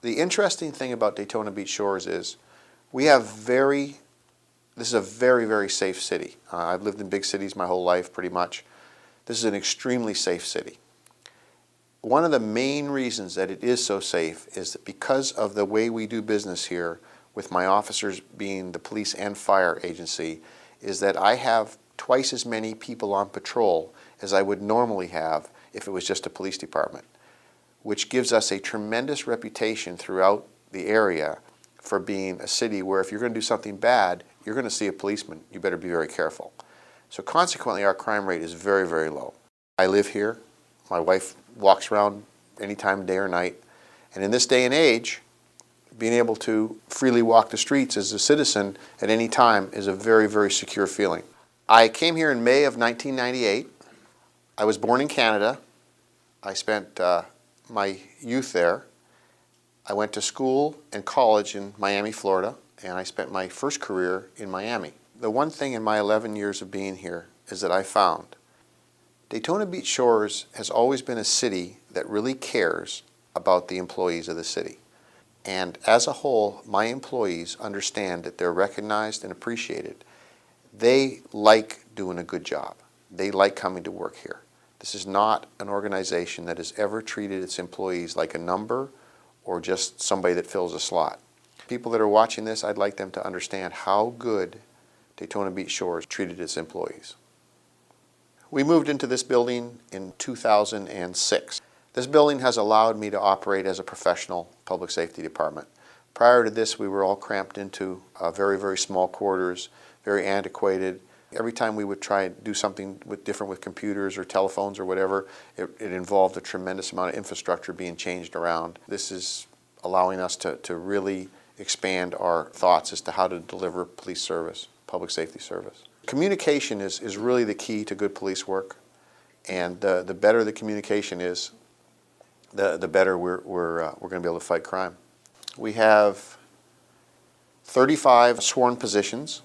The interesting thing about Daytona Beach Shores is we have this is a very, very safe city. I've lived in big cities my whole life pretty much. This is an extremely safe city. One of the main reasons that it is so safe is that because of the way we do business here, with my officers being the police and fire agency, is that I have twice as many people on patrol as I would normally have if it was just a police department, which gives us a tremendous reputation throughout the area for being a city where if you're going to do something bad, you're going to see a policeman. You better be very careful. So consequently, our crime rate is very, very low. I live here. My wife walks around any time of day or night. And in this day and age, being able to freely walk the streets as a citizen at any time is a very, very secure feeling. I came here in May of 1998. I was born in Canada. I spent my youth there. I went to school and college in Miami, Florida, and I spent my first career in Miami. The one thing in my 11 years of being here is that I found Daytona Beach Shores has always been a city that really cares about the employees of the city. And as a whole, my employees understand that they're recognized and appreciated. They like doing a good job. They like coming to work here. This is not an organization that has ever treated its employees like a number or just somebody that fills a slot. People that are watching this, I'd like them to understand how good Daytona Beach Shores treated its employees. We moved into this building in 2006. This building has allowed me to operate as a professional public safety department. Prior to this, we were all cramped into very, very small quarters, very antiquated. Every time we would try and do something different with computers or telephones or whatever, it involved a tremendous amount of infrastructure being changed around. This is allowing us to really expand our thoughts as to how to deliver police service, public safety service. Communication is really the key to good police work, and the better the communication is, the better we're going to be able to fight crime. We have 35 sworn positions,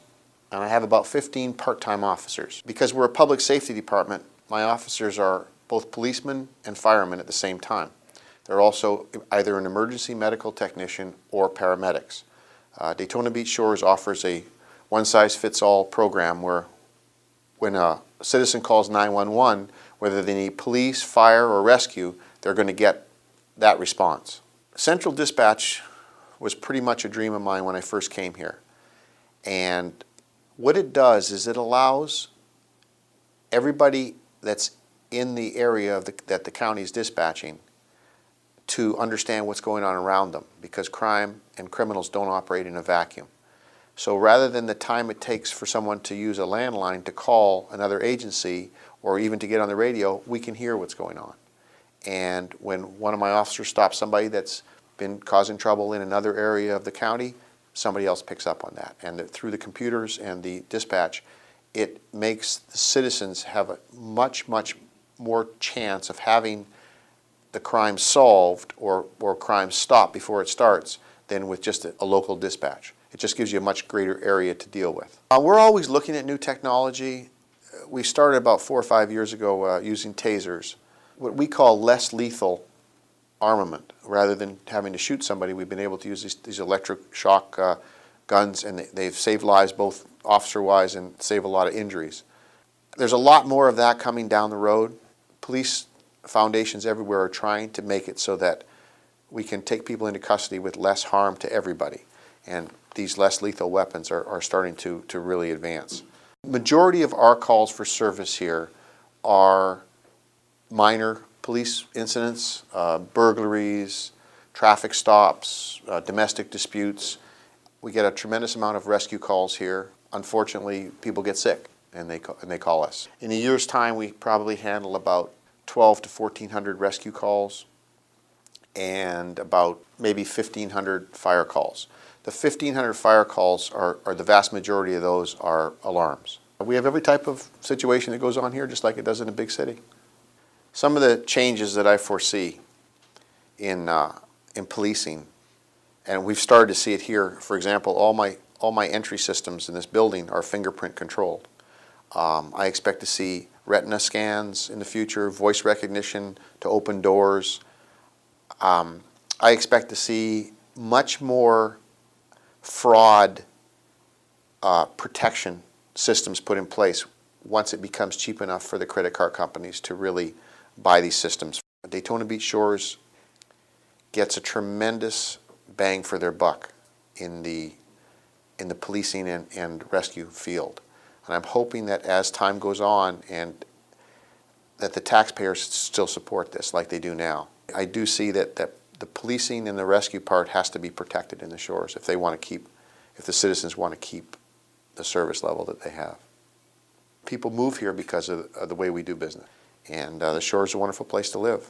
and I have about 15 part-time officers. Because we're a public safety department, my officers are both policemen and firemen at the same time. They're also either an emergency medical technician or paramedics. Daytona Beach Shores offers a one-size-fits-all program where when a citizen calls 911, whether they need police, fire, or rescue, they're going to get that response. Central Dispatch was pretty much a dream of mine when I first came here. And what it does is it allows everybody that's in the area that the county is dispatching to understand what's going on around them, because crime and criminals don't operate in a vacuum. So rather than the time it takes for someone to use a landline to call another agency or even to get on the radio, we can hear what's going on. And when one of my officers stops somebody that's been causing trouble in another area of the county, somebody else picks up on that. And through the computers and the dispatch, it makes the citizens have a much, much more chance of having the crime solved or crime stopped before it starts than with just a local dispatch. It just gives you a much greater area to deal with. We're always looking at new technology. We started about 4 or 5 years ago using tasers, what we call less lethal armament. Rather than having to shoot somebody, we've been able to use these electric shock guns, and they've saved lives both officer-wise and save a lot of injuries. There's a lot more of that coming down the road. Police foundations everywhere are trying to make it so that we can take people into custody with less harm to everybody. And these less lethal weapons are starting to really advance. Majority of our calls for service here are minor police incidents, burglaries, traffic stops, domestic disputes. We get a tremendous amount of rescue calls here. Unfortunately, people get sick and they call us. In a year's time, we probably handle about 12 to 1,400 rescue calls and about maybe 1,500 fire calls. The 1,500 fire calls are the vast majority of those are alarms. We have every type of situation that goes on here just like it does in a big city. Some of the changes that I foresee in policing, and we've started to see it here. For example, all my entry systems in this building are fingerprint controlled. I expect to see retina scans in the future, voice recognition to open doors. I expect to see much more fraud protection systems put in place once it becomes cheap enough for the credit card companies to really buy these systems. Daytona Beach Shores gets a tremendous bang for their buck in the policing and rescue field. And I'm hoping that as time goes on and that the taxpayers still support this like they do now. I do see that the policing and the rescue part has to be protected in the shores if the citizens want to keep the service level that they have. People move here because of the way we do business. And the shore is a wonderful place to live.